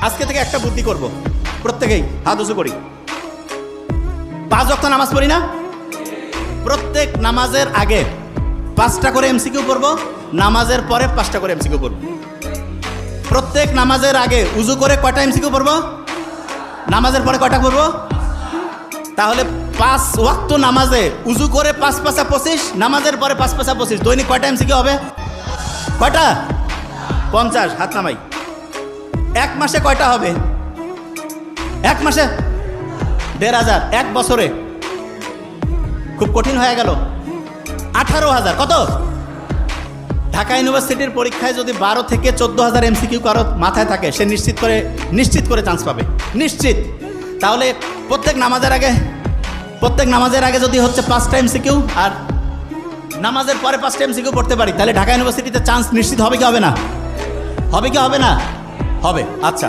আজকে থেকে একটা বুদ্ধি করব, প্রত্যেকেই হাত উঁচু করি। 5 ওয়াক্ত নামাজ পড়ি না? প্রত্যেক নামাজের আগে 5টা করে এমসিকিউ পড়ব, নামাজের পরে 5টা করে এমসিকিউ পড়ব। প্রত্যেক নামাজের আগে উজু করে কয়টা এমসিকিউ পড়ব, নামাজের পরে কয়টা পড়ব? তাহলে 5 ওয়াক্ত নামাজে উজু করে 5 5 25, নামাজের পরে 5 5 25, দৈনিক কয়টা এমসিকিউ হবে? কয়টা? 50। হাত নামাই। 1 মাসে কয়টা হবে? 1 মাসে 1500। 1 বছরে খুব কঠিন হয়ে গেল, 18,000। কত? ঢাকা ইউনিভার্সিটির পরীক্ষায় যদি 12 থেকে 14,000 এমসিকিউ কারো মাথায় থাকে, সে নিশ্চিত করে চান্স পাবে, নিশ্চিত। তাহলে প্রত্যেক নামাজের আগে যদি হচ্ছে 5টা এমসিকিউ আর নামাজের পরে 5টা এমসিকিউ পড়তে পারি, তাহলে ঢাকা ইউনিভার্সিটিতে চান্স নিশ্চিত হবে কি হবে না? হবে কি হবে না? হবে। আচ্ছা।